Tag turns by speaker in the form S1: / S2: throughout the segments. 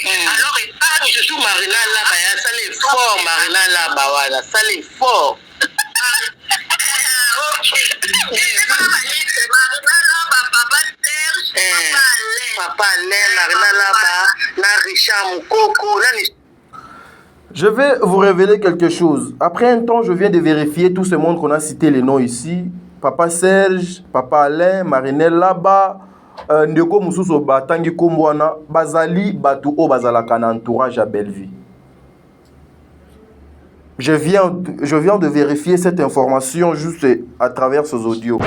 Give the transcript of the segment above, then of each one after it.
S1: Alors, surtout Marina là-bas, ça les fort, Marina là-bas, voilà, ça les fort. Papa Alain, Marina là-bas, na Richard Moukoko, là,
S2: Je vais vous révéler quelque chose. Après un temps, je viens de vérifier tout ce monde qu'on a cité les noms ici. Papa Serge, Papa Alain, Marinelle là-bas, Ndeko Moussousou Batangi Kombouana, Bazali, Batou O Bazalaka na entourage à Bellevue. Je viens de vérifier cette information juste à travers ces audios.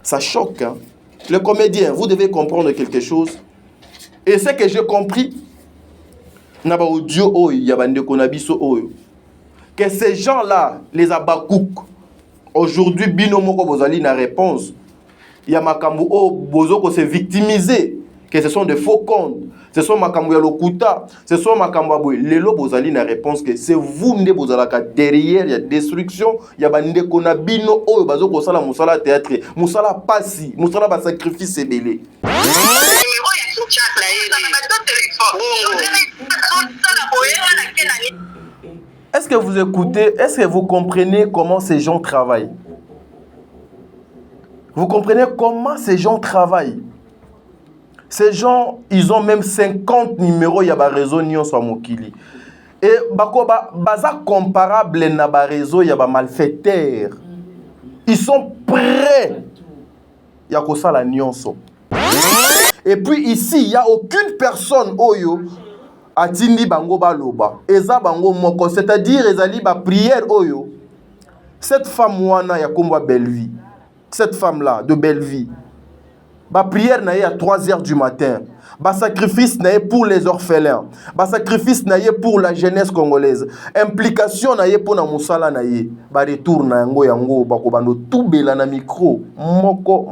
S2: Ça choque, hein? Le comédien, vous devez comprendre quelque chose. Et ce que j'ai compris, que ces gens-là, les abakouk, aujourd'hui, binomoko bozali na réponse. Il y a makambo o bozoko se victimiser, que ce sont des faux comptes, ce sont makambo ya lokuta, ce sont makambo aboy. Lelo bozali na réponse que c'est vous nde bozalaka derrière, il y a destruction, il y a bande kona bino o bazoko sala musala théâtre, musala pasi, musala ba sacrifice ebele. Est-ce que vous écoutez, est-ce que vous comprenez comment ces gens travaillent? Vous comprenez comment ces gens travaillent? Ces gens, ils ont même 50 numéros, il y a un réseau nyonso à Mokili. Et baza comparable na ba réseau, il y a un malfaiteur. Ils sont prêts. Il y a ça la nyonso. Et puis ici, il n'y a aucune personne oyo atindi bango baloba. Eza bango moko, c'est-à-dire ezali ba prière oyo. Cette femme wana ya komba Bellevue. Cette femme-là de Bellevue. Ba prière na à 3h du matin. Ba sacrifice na pour les orphelins. Ba sacrifice na pour la jeunesse congolaise. Implication na pour na musala na ba retour na yango ba ko bando tout bela na micro. Moko.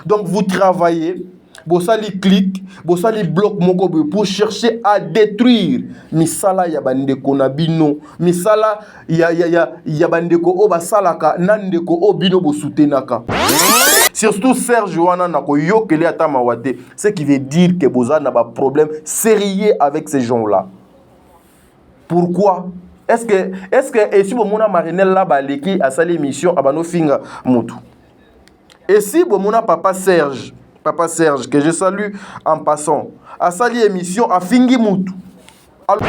S2: Donc vous travaillez, bosali clic, bosali bloc moko pour chercher à détruire misala ya bandeko na bino, misala ya bandeko o basalaka nandeko o bino bosutenaka. Surtout Serge wana na ko yokele ata mawate, ce qui veut dire que boza na ba problème sérieux avec ces gens-là. Pourquoi? Est-ce que et si bomona Marinelle là ba leki a sali émission abano finga mutu. Et si bomona Papa Serge, que je salue en passant, a sali émission à fingi mutu. Alors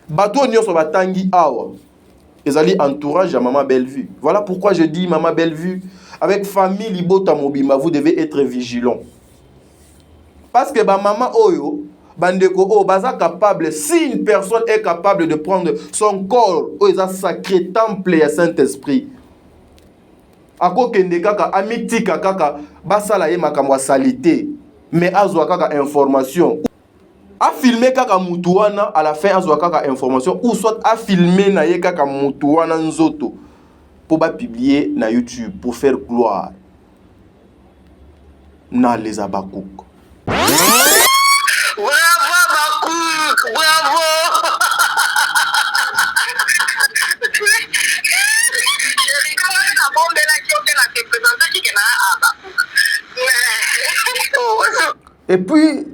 S2: bato nyonso batangi awa. Ezali entourage à Maman Bellevue. Voilà pourquoi je dis Maman Bellevue, avec famille Libota Mobima, vous devez être vigilant. Parce que Maman Oyo, Bandeko O, baza capable, si une personne est capable de prendre son corps, Oyo sacré temple et Saint-Esprit, ako kende kaka amitika kaka basala ye makamwa salité, mais azwa kaka information. A filmé kaka mutuana à la fin azwa kaka information ou soit a filmé na ye kaka mutuana nzoto pour ba publier na YouTube pour faire gloire na les abakouk.
S1: Bravo Bakouk, bravo.
S2: Et puis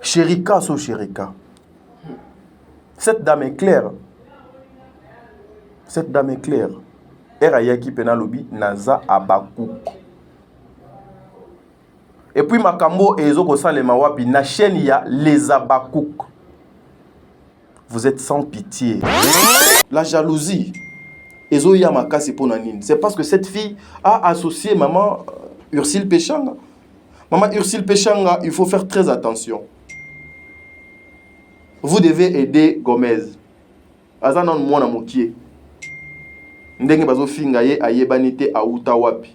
S2: Chérika. Cette dame est claire. Erayaki penalobi naza abakouk. Et puis makambo ezo ko salema wapi na chaîne ya les abakouk. Vous êtes sans pitié. La jalousie. Ezoya makasi ponanine. C'est parce que cette fille a associé maman Ursule Péchanga. Maman Ursule Péchanga, il faut faire très attention. Vous devez aider Gomez. Azanan mwana mokie. Ndenge bazo finga ye ayebanite auta wapi.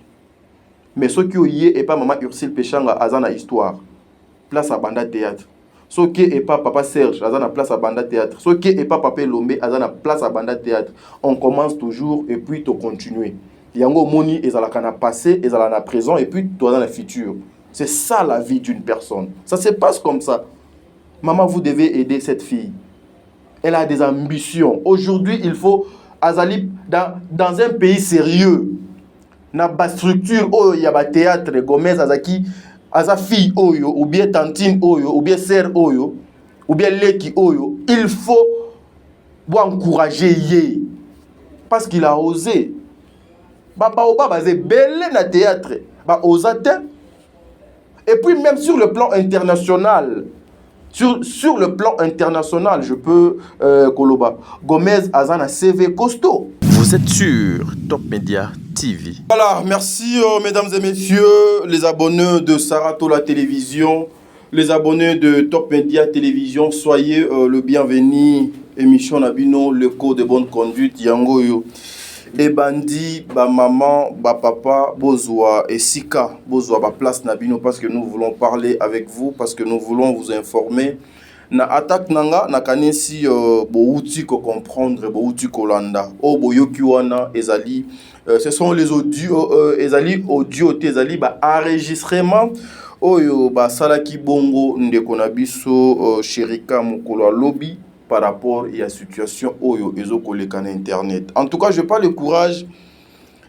S2: Mais ce qui est et pas maman Ursule Péchanga azana histoire. Place à Banda Théâtre. Ce qui est pas papa Serge azana place à Banda Théâtre. Ce qui est pas papa Lombe azana place à Banda Théâtre. On commence toujours et puis tu continues. Yango moni ezalaka na passé, ezalaka na présent et puis toi dans le futur. C'est ça la vie d'une personne. Ça se passe comme ça. Maman, vous devez aider cette fille. Elle a des ambitions. Aujourd'hui, il faut Azali dans un pays sérieux. Na ba structure il y a ba théâtre Gomez Azaki Aza fille oyo ou bien tantine oyo ou bien sœur oyo ou bien leki oyo, il faut encourager yé parce qu'il a osé. Baba oba bazé belé na théâtre. Ba osate. Et puis même sur le plan international, sur le plan international, je peux Koloba Gomez Azana CV costaud.
S3: Vous êtes sur Top Média TV.
S2: Voilà, merci mesdames et messieurs, les abonnés de Saratola Télévision, les abonnés de Top Média Télévision, soyez le bienvenu. Émission Nabino, le code de bonne conduite, Yango yo. Et bandi, ba maman, ba papa, bozwa et sika, bozwa ba place Nabino parce que nous voulons parler avec vous, parce que nous voulons vous informer. Na attaque nanga na kanesi bouti ko comprendre bouti ko landa o boyoki wana ezali ce sont les audios ezali audio te ezali ba enregistrement oyo ba salaki bongo ndeko na biso Chérika mokolo lobby par rapport à la situation oyo ezokoleka na internet. En tout cas, je pas le courage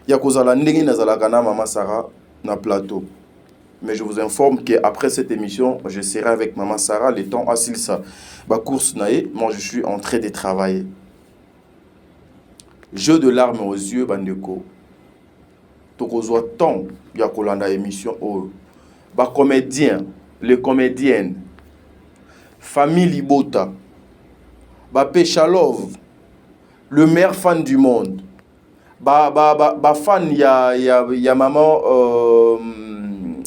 S2: ya kozala ndenge nazalaka na maman Sarah na plateau. Mais je vous informe qu'après cette émission, je serai avec maman Sarah le temps asil ça. Ba course nae, moi je suis en train de travailler. Jeu de larmes aux yeux bandeko. Tokozwa temps ya kolanda émission oyo. Ba comédien, les comédiennes, famille Libota, Bapé Chalov, le meilleur fan du monde. Fan ya maman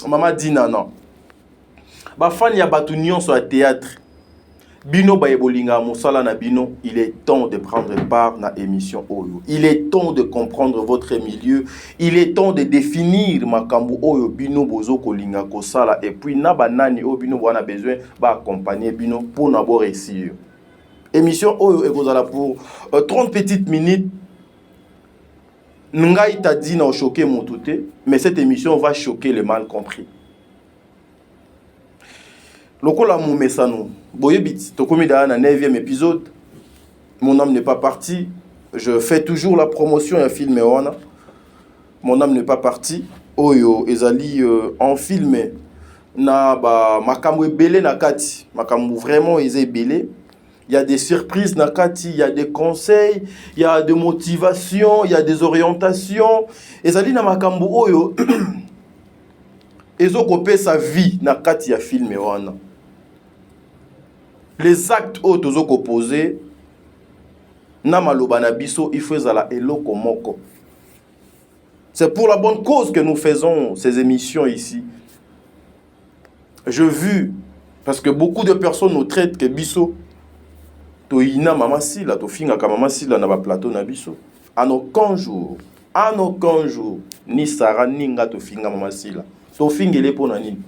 S2: maman Dina non. Fan ya batunion sur le théâtre. Bino baebolinga mosala na bino, il est temps de prendre part na émission oyo. Il est temps de comprendre votre milieu, il est temps de définir makambu oyo bino bozo kolinga kosala et puis na banani oyo bino wana besoin ba accompagner bino pour na bo réussir. Émission oyo ekozala pour 30 petites minutes. Ngai t'a dit na choquer mon touté, mais cette émission va choquer le mal compris. Lokola mou mesano, boyebit, tokomi da na 9e épisode. Mon âme n'est pas partie. Je fais toujours la promotion à film wana. Mon âme n'est pas partie. Oyo ezali en filmé na ba makambo ebele na kati, makambo vraiment ezé belé. Il y a des surprises nakati, il y a des conseils, il y a des motivations, il y a des orientations. Ezali na makambo oyo ezokope sa vie nakati ya film wana. Les actes oyo tozokoposer na maloba na biso il faut ezala eloko moko. C'est pour la bonne cause que nous faisons ces émissions ici. Je vu parce que beaucoup de personnes nous traitent que biso toina mama sila to finga ka mama sila na ba plateau na biso. En aucun jour ni Sarah ninga to finga mama sila. To fingele pona nini?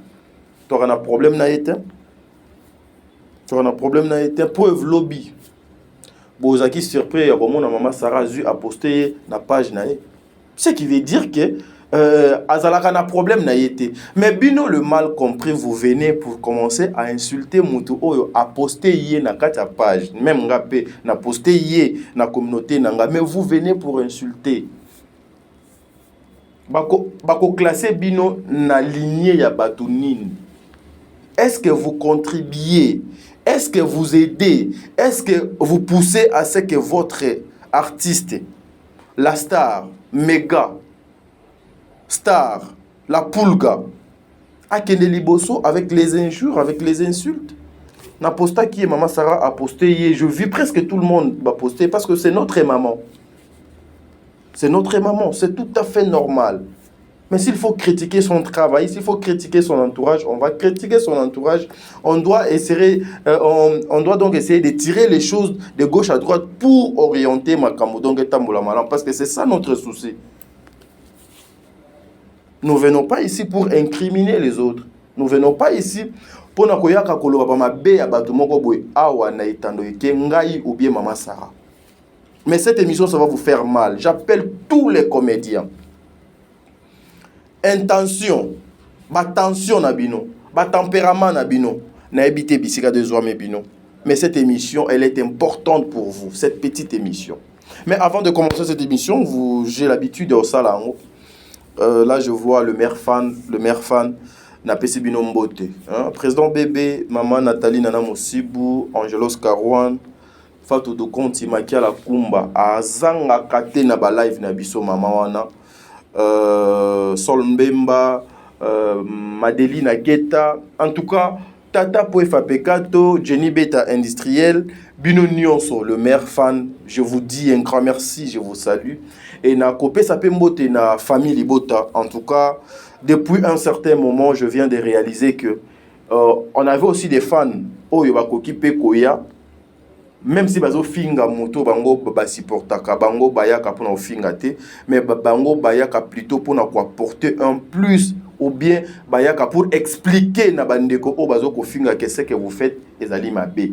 S2: To na problème na été. To na problème na été preuve lobby. Bozaki surpris ya komona mama Sarah zu a posté na page na. Ce qui veut dire que azalaka na problème na été. Mais bino le mal compris, vous venez pour commencer à insulter mutu oyo a posté yé na kata page. Même ngapé na posté yé na communauté nanga, mais vous venez pour insulter. Bako classer bino na lignée ya batunine. Est-ce que vous contribuez? Est-ce que vous aidez? Est-ce que vous poussez à ce que votre artiste, la star, méga, star, la pulga, a Kende Liboso avec les injures, avec les insultes? Na posta qui est maman Sarah a posté, je vis presque tout le monde va poster parce que c'est notre maman. C'est notre maman, c'est tout à fait normal. Mais s'il faut critiquer son travail, s'il faut critiquer son entourage, on va critiquer son entourage. On doit on doit donc essayer de tirer les choses de gauche à droite pour orienter Makambo donc Tambola Malam, parce que c'est ça notre souci. Nous ne venons pas ici pour incriminer les autres. Nous ne venons pas ici pour nous koyaka koloba ma be ya bato moko boy awa na itando ke ngai ou bien maman Sarah. Mais cette émission ça va vous faire mal. J'appelle tous les comédiens. Intention, tension na bino, tempérament na bino, na ebité bisika de zoame bino. Mais cette émission, elle est importante pour vous, cette petite émission. Mais avant de commencer cette émission, j'ai l'habitude de salango. Là, je vois le maire fan, na pesi bino mbote. Président Bébé, maman Nathalie Nana Mosibou, Angelos Karouan, Fatou Dokonti Makia la Kumba, azanga kate na ba live na biso mama wana. Sol Mbemba, Madeline Guetta, en tout cas, Tata Poefa Pekato, Jenny Beta Industriel, Bino Nyonso, le maire fan, je vous dis un grand merci, je vous salue. Et na kopé sa pembote na famille Libota, en tout cas, depuis un certain moment, je viens de réaliser que on avait aussi des fans, Oyobakoki Pekoya. Même si bazo finga moto bango ba supportaka bango bayaka pour na finga te, mais bango bayaka plutôt pour na quoi porter un plus ou bien bayaka pour expliquer na bandeko o bazo ko finga que ce que vous faites ezali mabe.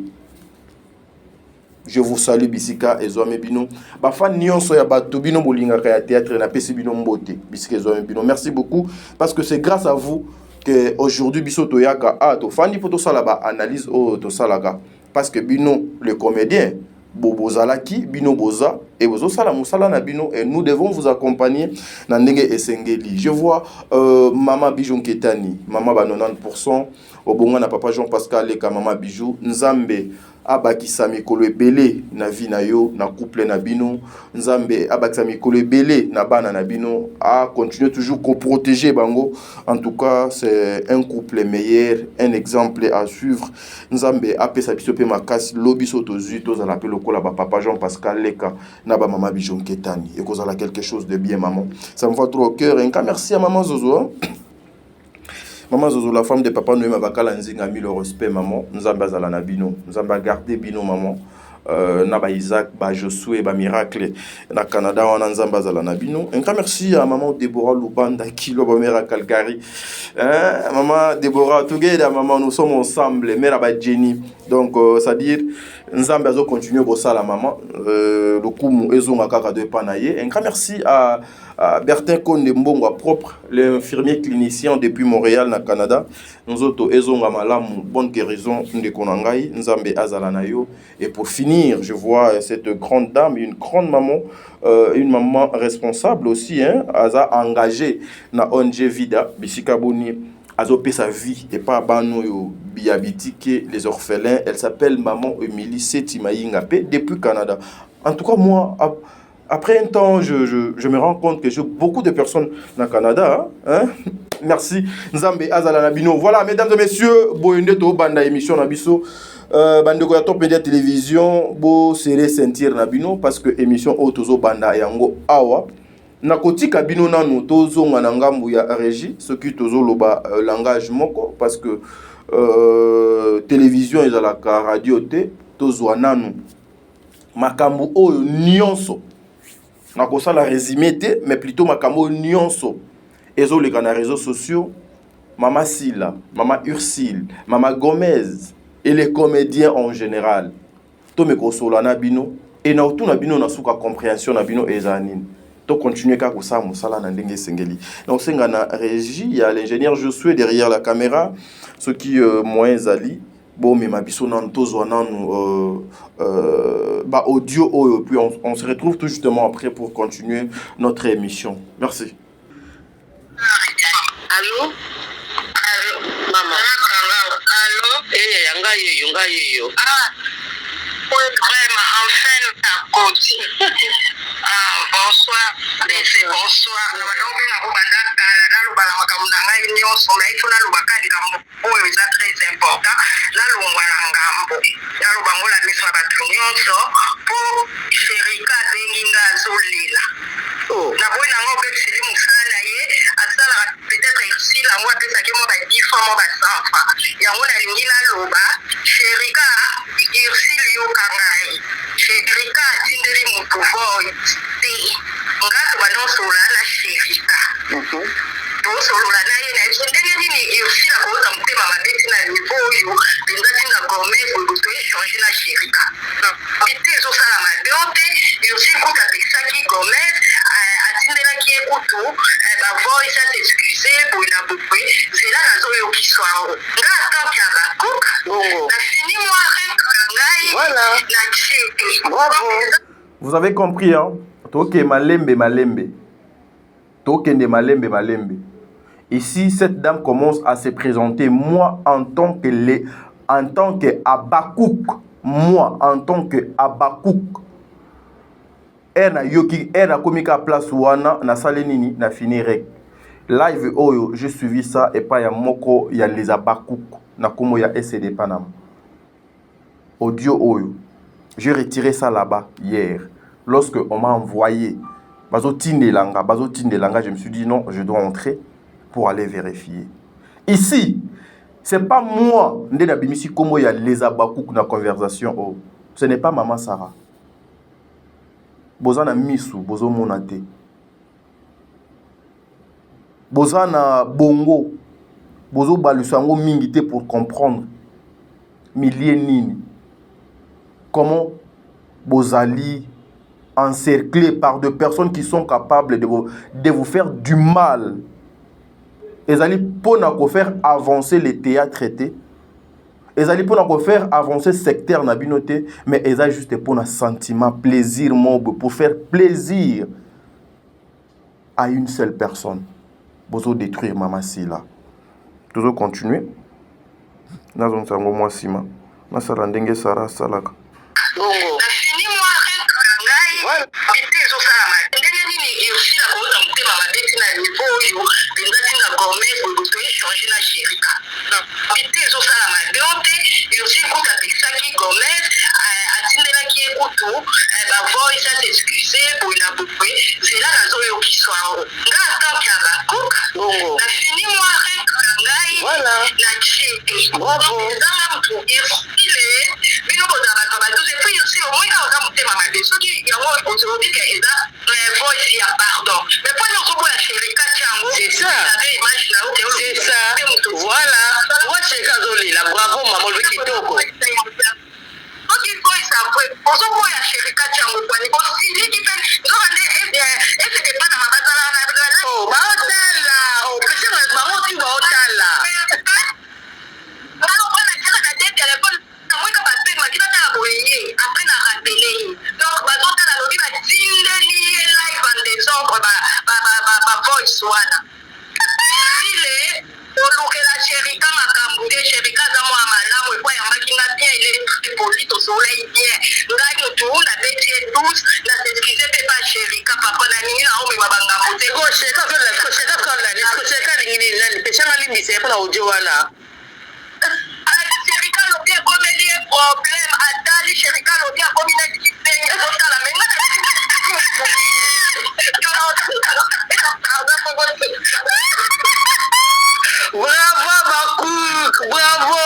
S2: Je vous salue bisika ezwame bino ba fan nyonso ya bato bino bolinga ka ya théâtre na pesi bino mbote bisika ezwame bino. Merci beaucoup parce que c'est grâce à vous que aujourd'hui biso toyaka to fandi poto sala ba analyse o to salaka. Parce que Bino, le comédien, Bobozalaki, Bino Boza, et Bozo Sala Moussala na Bino, et nous devons vous accompagner dans Ndenge et Sengeli. Je vois Maman Bijou Ketani, Maman ba 90%, Obonga na Papa Jean-Pascal Leka, Maman Bijou, Nzambe, Abakisa Mikolo Ebele, na vie na yo, na couple na Bino, Nzambe, Abakisa Mikolo Ebele, na bana na Bino, a continuer toujours qu'on protéger Bango. En tout cas, c'est un couple meilleur, un exemple à suivre. Nzambe, Ape Sabisope Makas, Lobiso Tozu, Tozala Peloko, la Papa Jean-Pascal Leka, na ba Maman Bijou Ketani, et Kozala quelque chose de bien, maman. Ça me va trop au cœur. Un cas, merci à Maman Zozo. Maman Zozo, la femme de Papa Noé Mabakala Nzinga, mis le respect, maman. Nzamba Zalana Bino. Nzamba garder Bino, maman. Naba Isaac, ba Josué, ba Miracle. Na Canada, on a Nzamba Zalana Bino. Un grand merci à maman Déborah Lubanda, Kilo, ba Miracle Calgary. Maman Déborah, together, maman, nous sommes ensemble. Mère ba Jenny. Donc, c'est-à-dire, Nzamba Zo continue pour ça, la maman. Le coup, Ezonga Kaka de Panaye. Un grand merci à Bertin Konde Mbongo propre, l'infirmier clinicien depuis Montréal, na Canada. Nous autres, Ezonga Malamu, bonne guérison de Konangai, Nzambe Azalanayo. Et pour finir, je vois cette grande dame, une grande maman, une maman responsable aussi, hein, Aza engagée na ONG Vida, Bisikaboni, Azopé sa vie, et pas Banoyo, Biabitike, les orphelins. Elle s'appelle Maman Emilie Setimaïngapé depuis Canada. En tout cas, moi, après un temps, je me rends compte que j'ai beaucoup de personnes dans le Canada. Hein? Merci. Nzambe Azalana Bino. Voilà, mesdames et messieurs, Boyende to banda émission Nabiso. Bandeko ya Top Media Télévision, bo serré sentir Nabino parce que émission Otozo Banda yango awa. Nakoti kabino nanu tozo nganangambu ya régie, ce qui tozo loba langage moko parce que télévision ezalaka radio te tozo nanu. Makambu o nyonso. Nakosa la résumé, mais plutôt Makambo Nyonso. Ezo les réseaux sociaux, Mama Silla, Mama Ursile, Mama Gomez et les comédiens en général. Tome Kosola Nabino et Nautu Nabino Nasuka compréhension Nabino et Zanine. Donc continuez qu'à ça, Moussala Nandenge Sengeli. Donc c'est une régie, il y a l'ingénieur Josué derrière la caméra, ce qui moins Zali. Bon, mais ma biso nan tozo nan audio puis on se retrouve tout justement après pour continuer notre émission. Merci.
S1: Allô? Allô? Maman. Allô? Yanga yo. Oui, vraiment, enfin, t'as compris. Bonsoir. Bonsoir. Très important. tosolola na ye na ye ndenge nini eusila koweka motema mabe ntina nivo oyo mpenza ntinga gourmet boye toechange na sherika ete ezosala mabe o te eusi kuta apekisaki gourmet atindelaki ye kutu bavoice atexcuse boye na boye nzela nazoyokiswa yango nga atanke ya bakuka na fini moire ngai na cheke.
S2: Vous avez compris, hein? Toke malembe malembe. Tokende malembe malembe. Ici, cette dame commence à se présenter, moi en tant que Abakouk, moi en tant que Abakouk. Elle na yoki, elle a commis à place wana na salenini na fini rek. Live oyo, j'ai suivi ça et pas ya moko ya les Abakouk na komo ya SCD Panama. Audio oyo. J'ai retiré ça là-bas hier. Lorsque on m'a envoyé Bazotindelanga, je me suis dit non, je dois entrer pour aller vérifier. Ici, c'est pas moi, Ndena Bimisi Komo ya les Abakouk na conversation. Oh. Ce n'est pas Maman Sarah. Bozana Misu, Bozo Monate. Bozana Bongo. Bozo Balusango Mingite pour comprendre. Milliers Nini. Comment Bozali encerclé par des personnes qui sont capables de vous faire du mal. Ils allaient pour faire avancer les théâtres traités. Ils allaient pour faire avancer le secteur nabinoté, mais ils allaient juste pour un sentiment, plaisir, pour faire plaisir à une seule personne. Bozo détruire Mama Sila. Toujours continuer. Nous avons moi Sima. Nous avons Sarah Salaka.
S1: ete ezosala ndenge nini eusila koweka motema mabe ntina nivo oyo mpenza ntinga gourmet boye toechange na sherika ete ezosala mabe o te eusi kuta apekisaki gourmet atindelaki ye kutu bavoice atexcuse boye na boye nzela nazoyokiswa yango nga atanke ya bakuka na fini moire ngai na cheke ezanga motu esile bino bozala bato ya baduze puis aussi omoika oza motema mabe soki yango aujourd'hui que eza voice ya pardon mais pas nyonso boya sherika tiango c'est ça image na yo c'est ça voilà moi sherika azolela bravo mama olobi kitoko soki voice apre ozoboya sherika tiango kwani osiliki mpe nzokande eseke mpa na mabazala baotala opese bango ti baotala bana kaka na te telefone namoika bapemaki natala boye apres na rapele ye donc bazotala lobi batindeli ye live en désordre bavoice wana sile olukela sherika makambo te sherika aza mwa malamu ekwa yambaki nga bien ile poli tosolai bien ngai motu nabeti ye douce nasexcuse mpe pa sherika papa naningi na omema bangambo te sheka alingi nini nani peshanga limbisa ye mpona audio wana sherika lobi ekomeli ye problème atali sherika lobi akomi neti kisenge ezotala menga bravo Bakouk, bravo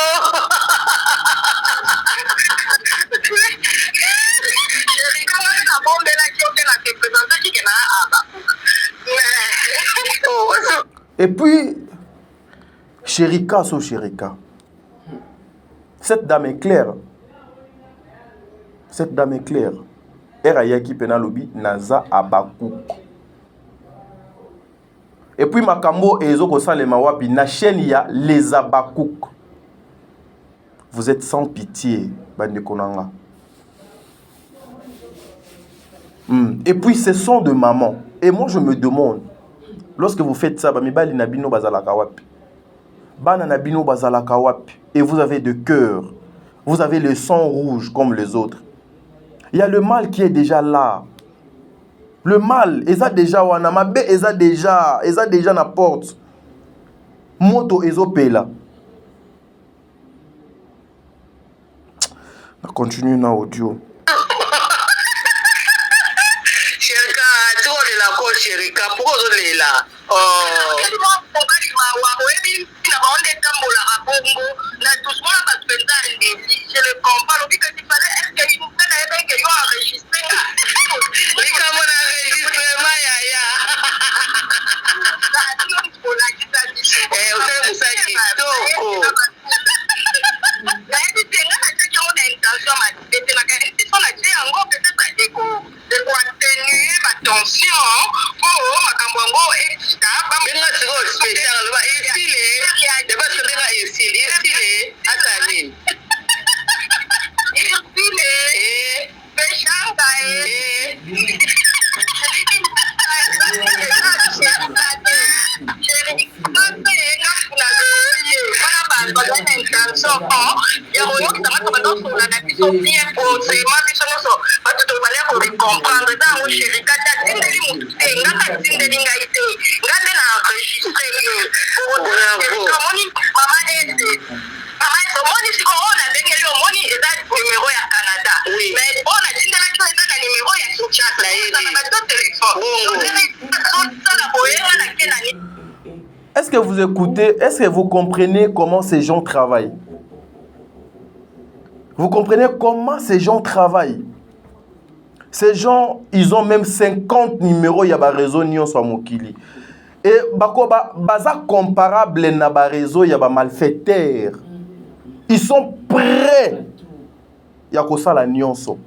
S1: sherika wana nabombelaki ote na représentaki ke na Bakouk.
S2: Et puis, Sherika, so Sherika. Cette dame est claire. Cette dame est claire. Erayaki Penalobi, Naza Abakouk. Et puis, Makambo et Ezoko Salema Wapi, na chaîne ya les Abakouk. Vous êtes sans pitié, Bande Konanga. Et puis, ce sont de maman. Et moi, je me demande, lorsque vous faites ça, Bamibali Nabino Bazalaka Wapi. Bana Nabino Bazalaka Wapi. Et vous avez de cœur. Vous avez le sang rouge comme les autres. Il y a le mal qui est déjà là. Le mal, ils ont déjà Wanamabe, ils ont déjà na porte. Moto ezopela. On continue na audio.
S1: Sherika, tu es la cause Sherika, pourquoi tu es là? Je le comprends, le but que tu parlais, est-ce que tu nous fais que tu as enregistré? Oui, comme on a enregistré, Maya. attention oh makambo yango ekita benga siko spécial loba esile deba sobenga esile atali esile peshanga
S2: Est-ce que vous écoutez, est-ce que vous comprenez comment ces gens travaillent? Vous comprenez comment ces gens travaillent? Ces gens, ils ont même 50 numéros, il y a un réseau nyonso à Mokili. Et baza comparable na ba réseau, il y a un malfaiteur. Ils sont prêts. Il y a ça la nyonso.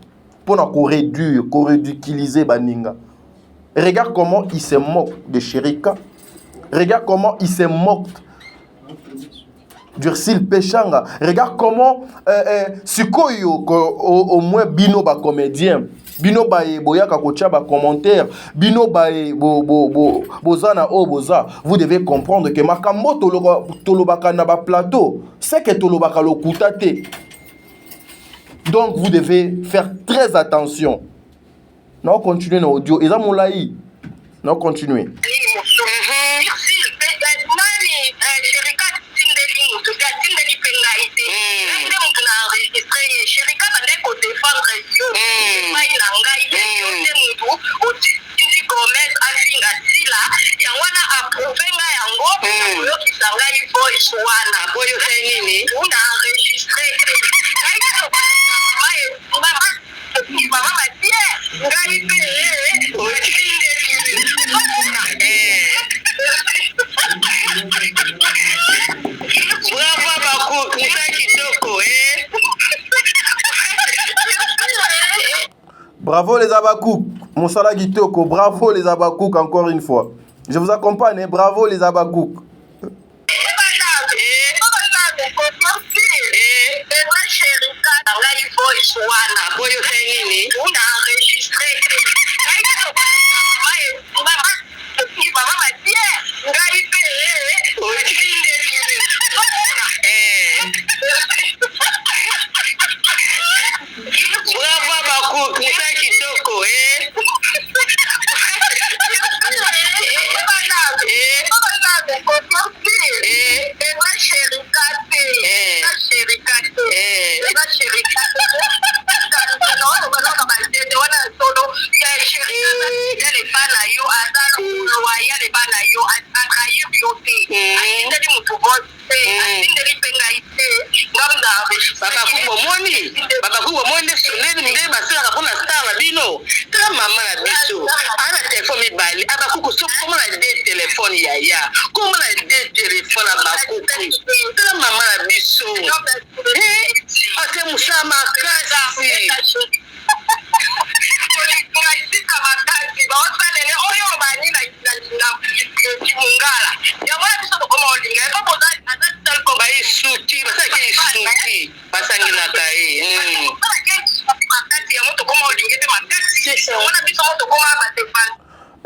S2: Pour nous réduire, ridiculiser baninga. Regarde comment ils se moquent de Chérika. Regarde comment il se moque d'Ursile Peshanga. Regarde comment Sikoyo, au moins Bino ba comédien, Bino ba boya kakocha ba commentaire, Bino ba bozana o boza. Vous devez comprendre que makambo tolobaka na ba plateau, c'est que tolobaka lokutate. Donc vous devez faire très attention. Non, continuez nos audio. Eza moulaï. Non, continuez. Bravo les Abakouk, Moussala Gitoko, bravo les Abakouk encore une fois. Je vous accompagne, hein? Bravo les Abakouk.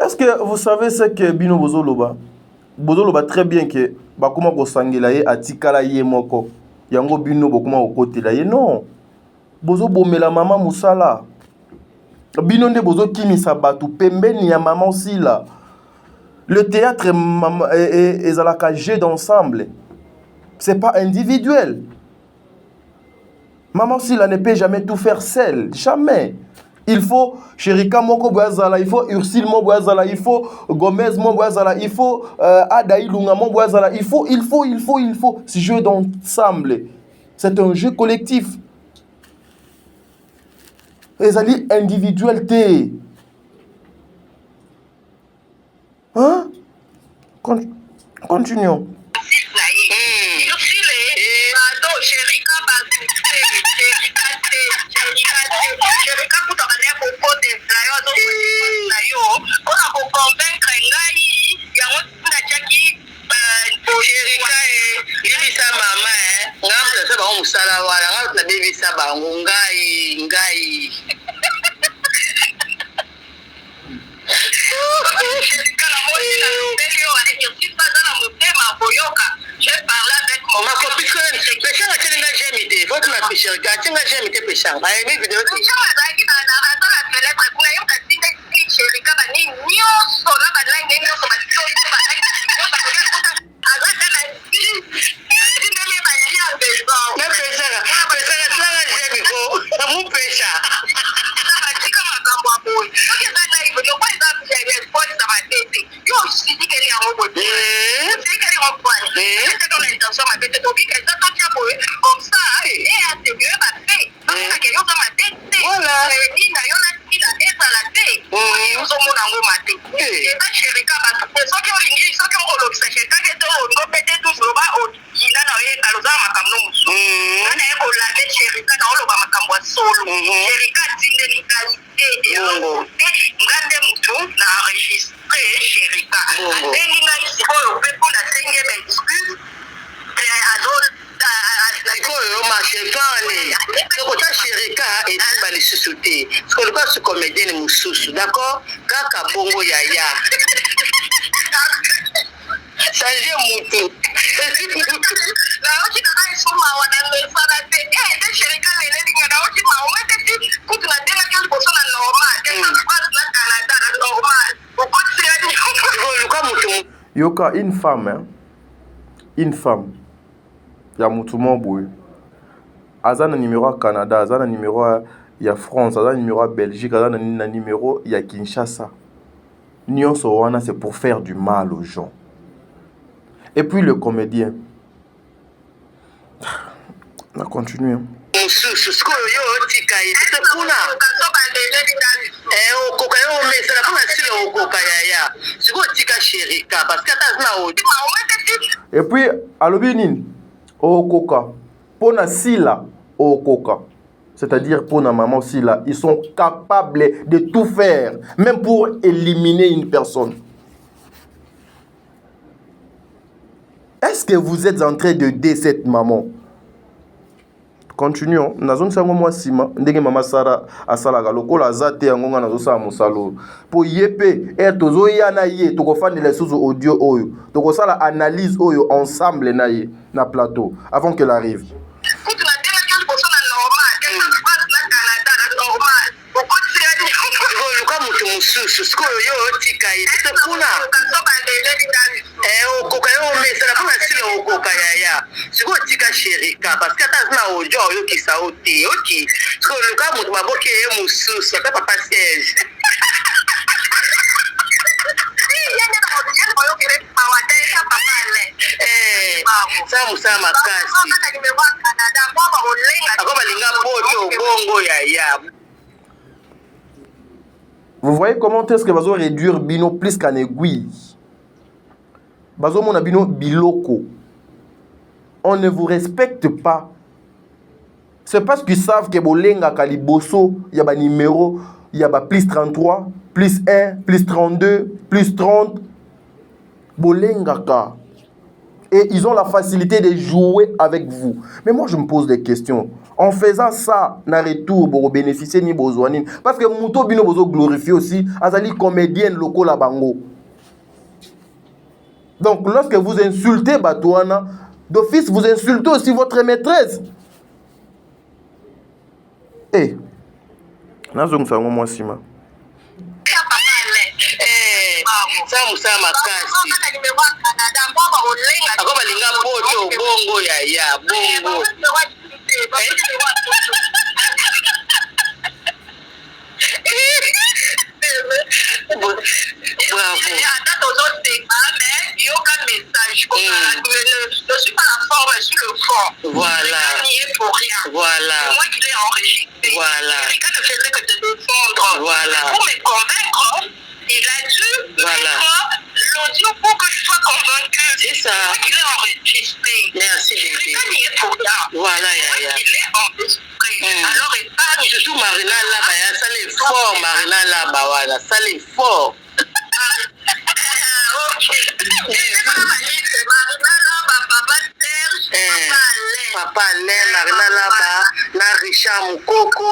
S2: Est-ce que vous savez ce que Bino Bozoloba? Bozoloba très bien que bakoma ko sangela ye atikala ye moko. Yango Bino bokoma okotela ye non. Bozo bomela mama musala. Bino nde bozo kimisa batu pembeni ya mama osila. Le théâtre est un jeu d'ensemble. C'est pas individuel. Maman Sila ne peut jamais tout faire seule. Jamais. Il faut Chérika Moko Boazala, il faut Ursile Mo Boazala, il faut Gomez Mo Boazala, il faut Adaï Lunga Mo Boazala. Il faut. C'est jeu d'ensemble. C'est un jeu collectif. Les alliés individualité. Hein? Continuons.
S1: bango ngai. Je parle avec mon ma copine. Péchant a tenu la gémité. Votre ma pécheur, gâtez la gémité péchant. Bah, aimé vidéo. Péchant a dit dans la fenêtre, pour la yoka, si les chéris, comme un ignon, son là, bah, là, il y a une autre, d'accord? Kaka bongo yaya. Changer mutu.
S2: Yoka, une femme, hein? Une femme. Ya mutu mobwe. Azana numéro à Canada, azana numéro à ya France, azana numéro à Belgique, azana numéro ya Kinshasa. Nyonso wana c'est pour faire du mal aux gens. Et puis le comédien. On a continué. Hein. Et puis, alobinin, okoka, pona sila, okoka. C'est-à-dire pour la maman aussi là, ils sont capables de tout faire, même pour éliminer une personne. Est-ce que vous êtes en train de aider cette maman? Continuons. Nazon sango moi sima, ndenge mama Sara asala lokola azate yango nazo sa musalo. Po yepe tozo ya na ye, toko fandela suzu audio oyo. Toko sala analyse oyo ensemble na ye na plateau avant qu'elle arrive. Vous voyez comment est-ce que vous réduire bino plus qu'en aiguille. Bazo mon bino biloko. On ne vous respecte pas. C'est parce qu'ils savent que bolenga kaliboso, il y a ba numéro, il y a ba plus 33, plus 1, plus 32, plus 30. Bolenga ka. Et ils ont la facilité de jouer avec vous. Mais moi, je me pose des questions. En faisant ça, na retour, pour bénéficier ni besoin. Parce que Mouto Bino Bozo glorifie aussi, Azali comédienne locale la bango. Donc, lorsque vous insultez Batouana, d'office, vous insultez aussi votre maîtresse. Eh, Nazong Sango moi Sima.
S1: Je suis pas la forme, je suis le fond. Voilà. Pour rien. Voilà. C'est moi qui l'ai enregistré. Voilà. Quelqu'un ne faisait que te défendre. Voilà. Pour me convaincre, il a dû mettre l'audio pour que je sois convaincu. C'est ça. C'est moi qui l'ai enregistré. Merci. Quelqu'un n'y est pour rien. Voilà, ya. Il est enregistré. Alors, épargne. Surtout Marina là-bas, ça l'est fort, Marina là-bas, voilà. Ça l'est fort. Ok. Marina là-bas, papa Serge, papa Alain. Papa Alain, Marina Laba, na Richard Moukoko,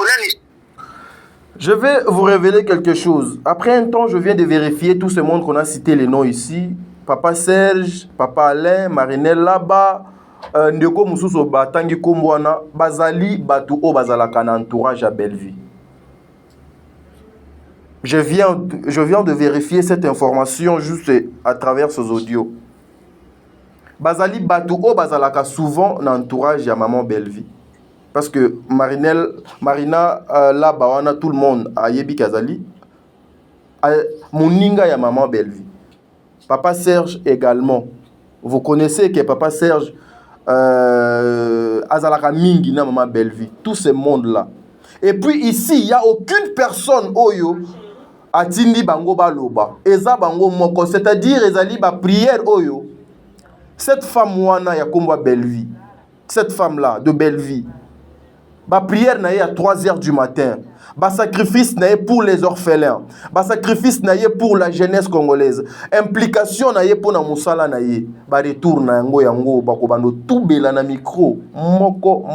S2: Je vais vous révéler quelque chose. Après un temps, je viens de vérifier tout ce monde qu'on a cité les noms ici. Papa Serge, Papa Alain, Marinelle Laba, Ndeko Moussousou Batangi Kombwana, Bazali, Batou O Bazalaka na entourage à Belleville. Je viens de vérifier cette information juste à travers ces audios. Bazali, Batou O Bazalaka souvent na entourage à Maman Belleville. Parce que Marina Laba wana tout le monde a Yebi Kazali. Moninga ya Maman Belleville. Papa Serge également. Vous connaissez que Papa Serge Azalaka Mingi na Maman Belleville. Tout ce monde-là. Et puis ici, il n'y a aucune personne oyo atindi bango baloba. Eza bango moko. C'est-à-dire, ezali ba prière oyo. Cette femme wana ya Komba Belleville. Cette femme-là de Belleville. Ba prière na à 3h du matin. Ba sacrifice na pour les orphelins. Ba sacrifice na pour la jeunesse congolaise. Implication na pour na musala na ba retour na yango ba ko bando tout bela na micro. Moko.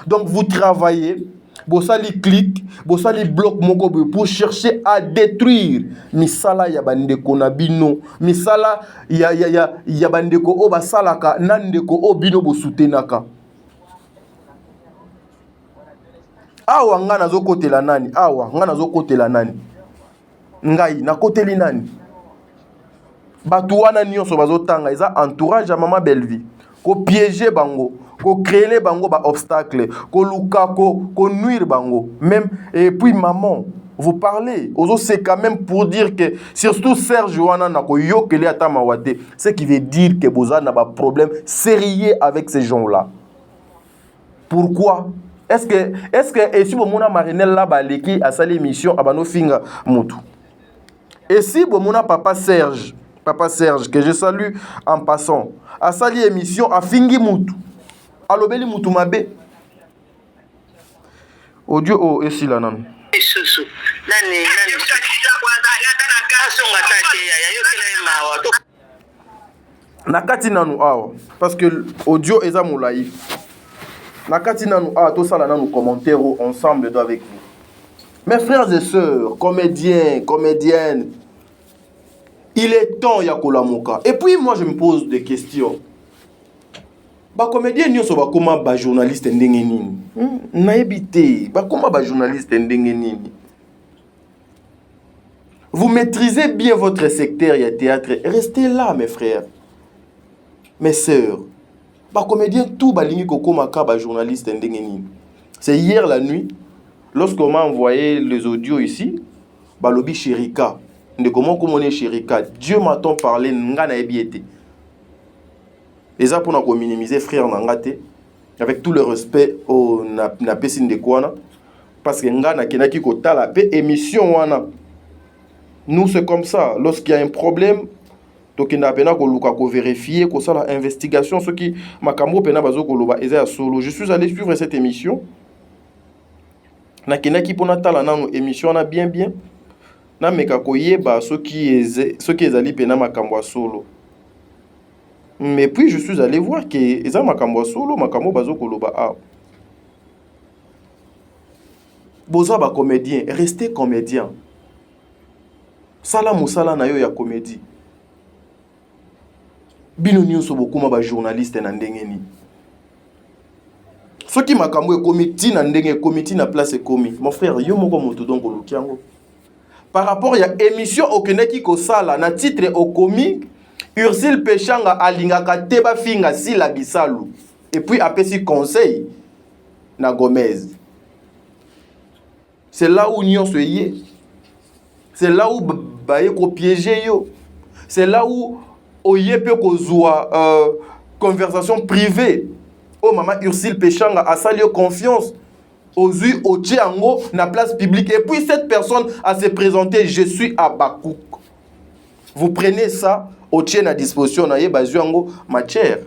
S2: Donc vous travaillez, bosali clic, bosali bloc moko pour chercher à détruire misala ya bandeko na bino, misala ya bandeko o basalaka nandeko o bino bosutenaka. Awa nga nazokotela nani? Awa nga nazokotela nani? Ngai nakoteli nani? Batu wana nyonso bazotanga eza entourage ya Maman Belleville. Ko piéger bango, ko créer bango ba obstacle, ko luka ko nuire bango. Même et puis maman, vous parlez, c'est quand même pour dire que surtout Serge wana na ko yokeli ata mawate, ce qui veut dire que boza na ba problème sérieux avec ces gens-là. Pourquoi? Est-ce que et si bomona Marinelle là baleki à sa émission abano finga mutu. Et si bomona Papa Serge que je salue en passant à sa émission a fingi mutu. Alobeli mutu mabe. Audio o esi la nan. Nakati nanu awa parce que audio eza moulaï. Nakati nanu a to sala nanu commentaire ensemble avec vous. Mes frères et sœurs, comédiens, comédiennes, il est temps ya kolamuka. Et puis moi je me pose des questions. Ba comédien nyonso ba koma ba journaliste ndenge nini? Na ebité, ba koma ba journaliste ndenge nini? Vous maîtrisez bien votre secteur ya théâtre. Restez là mes frères. Mes sœurs. Bah comédien tout balingi kokoma ka ba journaliste ndengeni. C'est hier la nuit lorsqu'on m'a envoyé les audios ici, bah lobi Chérika. De comment on est Chérika. Dieu m'a-t-on parlé nga na ebiete. Et ça pour nous minimiser frère nangate avec tout le respect au na pesine de kwana parce que nga na kenaki ko tala pe émission wana. Nous c'est comme ça, lorsqu'il y a un problème donc il a pena ko luka ko vérifier ko ça la investigation ce qui makambo pena bazo ko loba eza solo. Je suis allé suivre cette émission. Na kenaki pona tala na émission na bien na meka ko yeba ce qui ezali pena makambo solo. Mais puis je suis allé voir que eza makambo solo makambo bazo ko loba a. Boza ba comédien, restez comédien. Sala musala na yo ya comédie. Bino nyonso bokuma ba journaliste na ndenge ni. Soki makambo comité na ndenge comité na place komi. Mon frère yo moko moto donc olukiango. Par rapport ya émission okeneki ko sala na titre au comique Ursule Pechanga alingaka teba finga si la bisalu. Et puis apesi conseil na Gomez. C'est là où nyonso yé. C'est là où baye ko piéger yo. C'est là où oye peut kozwa conversation privée. Oh maman Ursule Pechanga a sali confiance. Ozu Ochiango na place publique. Et puis cette personne a se présenté, je suis à Bakouk. Vous prenez ça, Ochien à disposition na ye bazuango matière.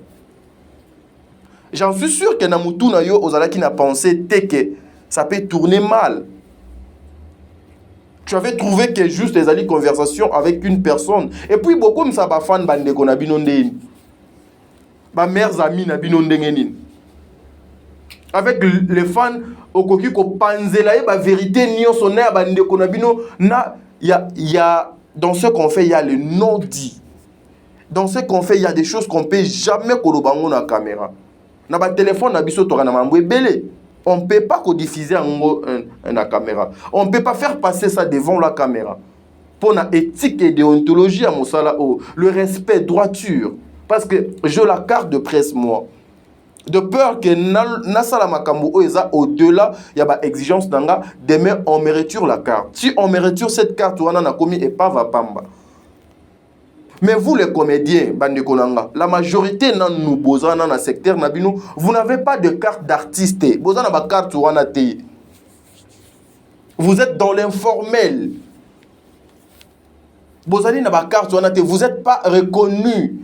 S2: J'en suis sûr que na mutu na yo ozala qui n'a pensé que ça peut tourner mal. Tu avais trouvé que juste les alliés conversation avec une personne. Et puis beaucoup me ça fan bande konabino ndeni. ba meilleurs amis na bino ndenge nini. Avec les fans okoki ko panzela ba vérité nyonso na ba ndeko na bino na il y a dans ce qu'on fait il y a le non dit. Dans ce qu'on fait il y a des choses qu'on peut jamais kolobango na caméra. Na ba téléphone na biso to na mambo ebele. On ne peut pas diffuser la caméra. On ne peut pas faire passer ça devant la caméra. Pour la éthique et déontologie à Moussala, le respect, droiture. Parce que je la carte de presse, moi. De peur que Nasala Makambo au-delà, il y a une exigence d'anga. Demain, on mérite la carte. Si on mérite cette carte, on a commis et pas va pamba. Mais vous les comédiens, la majorité dans nous bozana dans le secteur nabino, vous n'avez pas de carte d'artiste. Bozana ba carte vous êtes dans l'informel. Bozani na ba carte vous n'êtes pas reconnu.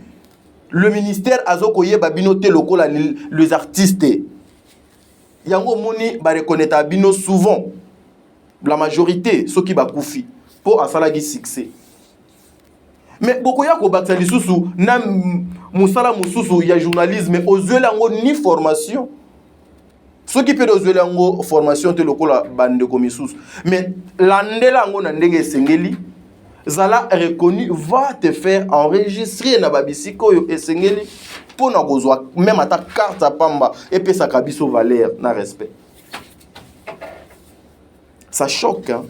S2: Le ministère azokoye babinote lokola les artistes. Yango moni ba reconnaître bino souvent. La majorité ceux qui ba koufi pour asalagi succès. Mais beaucoup ya ko batali susu na musala mususu ya journalisme ozuela ngo ni formation. Ceux qui peuvent ozuela ngo formation te lokola bande ko misusu. Mais landela ngo na ndenge sengeli zala reconnu va te faire enregistrer na babisiko yo esengeli pour na kozwa même ata carte pamba et puis sa kabiso valeur na respect. Ça choque hein?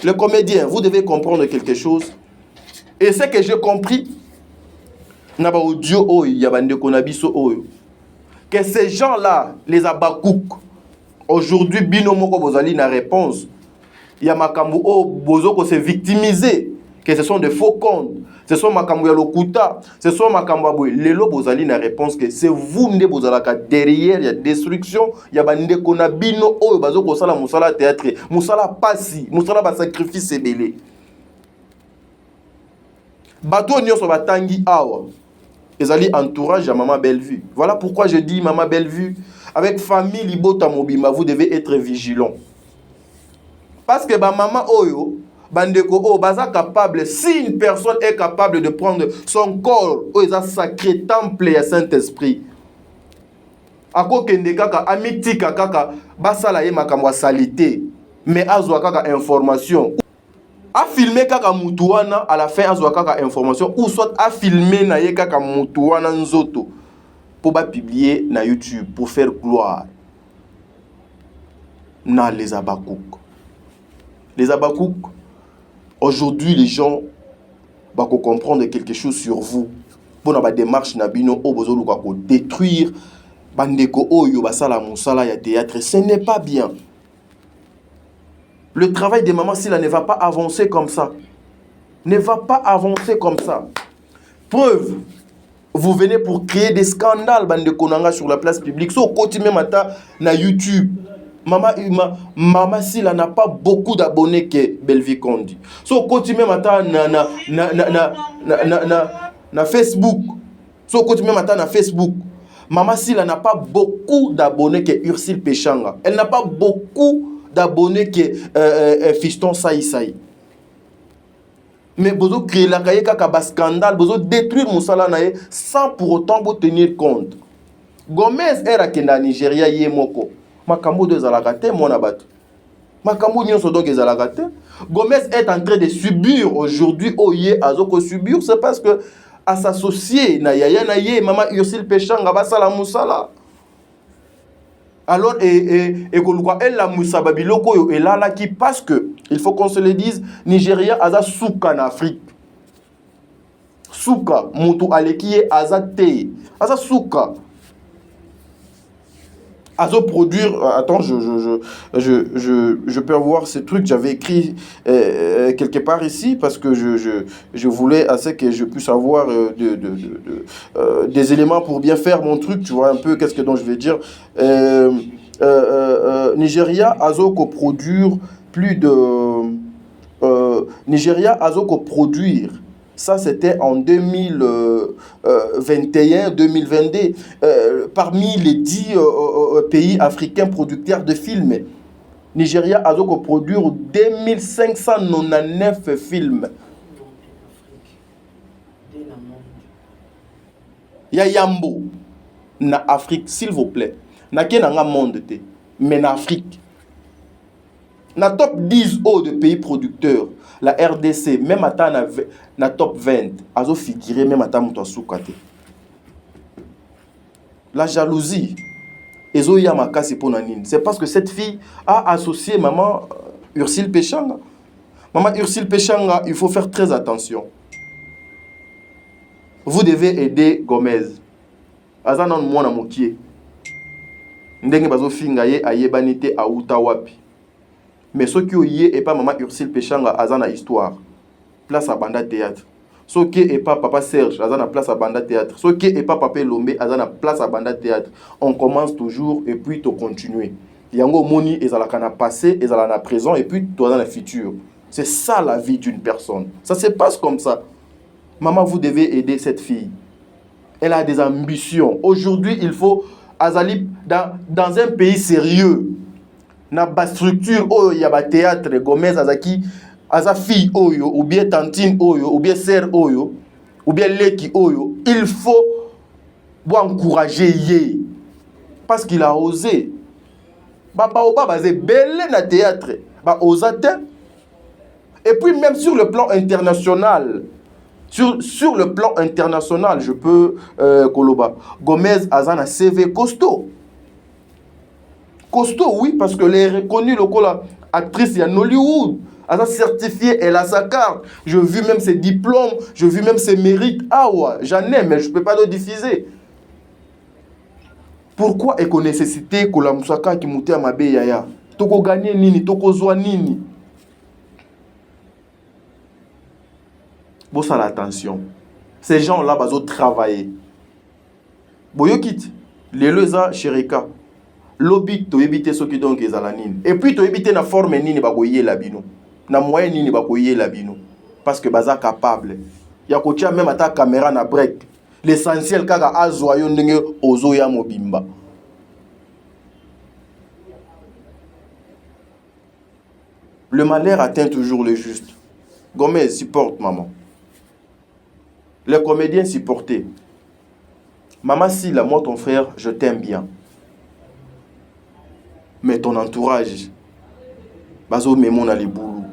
S2: Le comédien, vous devez comprendre quelque chose. Et c'est que j'ai compris, que ces gens-là, les abakouk, aujourd'hui, binomoko bozali na réponse. Il y a makambo bozoko se victimiser, que ce sont des faux comptes, ce sont makambo ya lokuta, ce sont makambo boy. Lelo bozali na réponse que c'est vous nde bozalaka derrière, il y a destruction, il y a bande kona bino o bazoko sala musala théâtre, musala pasi, musala ba sacrifice ebele. Bateau nyonso batangi awa. Ezali entourage à Maman Bellevue. Voilà pourquoi je dis Maman Bellevue, avec famille Libota Mobima, vous devez être vigilant. Parce que ba maman oyo, bandeko o baza capable, si une personne est capable de prendre son corps, o eza sacré temple ya Saint-Esprit. Ako kende kaka amitika kaka basala ye makamwa salité, mais azwa kaka information. A filmé kaka mutuana à la fin azwa kaka information ou soit a filmé na ye kaka mutuana nzoto pour ba publier na YouTube pour faire gloire na les abakouk. Les abakouk, aujourd'hui les gens va comprendre quelque chose sur vous pour na ba démarche na bino o bozolu ko détruire bandeko oyo basala musala ya théâtre, ce n'est pas bien. Le travail des mamans, s'il ne va pas avancer comme ça, ne va pas avancer comme ça. Preuve, vous venez pour créer des scandales bande konanga sur la place publique. So côté même na YouTube, maman s'il n'a pas beaucoup d'abonnés que Bellevue Kondi. So côté même na Facebook. So côté même na Facebook. Maman s'il n'a pas beaucoup d'abonnés que Ursule Péchanga. Elle n'a pas beaucoup d'abonnés que Fiston Saï. Mais vous créez la cahier kaka scandale, vous détruire Moussala nae sans pour autant vous tenir compte. Gomez est à Kenda Nigeria yemoko. Makambo de Zalagate mon abat. Makambo nyonso donc Zalagate. Gomez est en train de subir aujourd'hui oye azoko subir, c'est parce que à s'associer na yaya na ye maman Ursule Péchanga basala Moussala. Alors, et la Moussa Babiloko et là qui parce que, il faut qu'on se le dise, Nigeria a souka en Afrique. Souka, Moutou Aleki a te. A souka. Azo produire, attends, je peux avoir ce truc, j'avais écrit quelque part ici parce que je voulais assez que je puisse avoir des éléments pour bien faire mon truc, tu vois un peu qu'est-ce que dont je vais dire. Nigeria Azo coproduire plus de Nigeria Azo coproduire. Ça, c'était en 2021-2022, parmi les 10 pays africains producteurs de films. Nigeria a donc produit 2599 films. Il y a Yambo. na Afrique, s'il vous plaît. Na ken nga monde te, mais na Afrique. Na top 10 de pays producteurs, la RDC, même à na top 20, azo figurer même à muto soukate. La jalousie, ezo ya makasi pona nini. C'est parce que cette fille a associé maman Ursule Pechanga. Maman Ursule Pechanga, il faut faire très attention. Vous devez aider Gomez. Azana mwana mokie. Ndenge bazo finga ye ayebanite a uta wapi. Mais ce qui est et pas maman Ursule Pechanga azana histoire. Place à Banda Théâtre. Ce qui est pas papa Serge azana place à Banda Théâtre. Ce qui est pas papa Lombe azana place à Banda Théâtre. On commence toujours et puis tu continues. Yango moni ezalaka na passé, ezalaka na présent et puis toi dans le futur. C'est ça la vie d'une personne. Ça se passe comme ça. Maman, vous devez aider cette fille. Elle a des ambitions. Aujourd'hui, il faut Azali dans un pays sérieux. Na ba structure oyo ya ba théâtre Gomez Azaki aza fille oyo ou bien tantine oyo ou bien sœur oyo ou bien leki oyo, il faut encourager ye parce qu'il a osé. Baba oba bazé belé na théâtre, ba osate. Et puis même sur le plan international, sur le plan international, je peux Koloba Gomez Azana CV costaud. Costaud, oui, parce qu'elle est reconnue lokola actrice il y a Nollywood. Elle a certifié, elle a sa carte. Je vu même ses diplômes, je vu même ses mérites. Ah ouais, j'en ai, mais je ne peux pas le diffuser. Pourquoi est-ce qu'on nécessite que la musaka qui mouté à ma yaya? Toko gagner nini, toko zoa nini. Bon, ça l'attention. Ces gens-là, ils ont travaillé. Boyo quitte. Les leza Sherika. Lobby, tu éviter ce qui donc est à la nine. Et puis, tu éviter la forme nini bagoye la bino. Na moyen nini bagoye la bino. Parce que baza capable. Ya kotia même à ta caméra na break. L'essentiel kaka azoyo ndenge ozo ya mobimba. Le malheur atteint toujours le juste. Gomez supporte maman. Les comédiens supportaient. Maman, si la moi ton frère, je t'aime bien. Mais ton entourage, bazo memon na liboulou.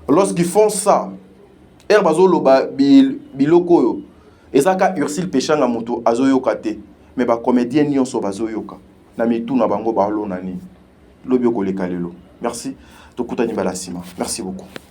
S2: Lorsqu'ils font ça, bazo loba biloko yo. Ezaka Ursule Pechanga moto azo yokate. Mais ba comédien nyonso bazo yoka. Na mitu na bango balo nani. Lobi ko lekalelo. Merci. Tokutani balasima. Merci beaucoup.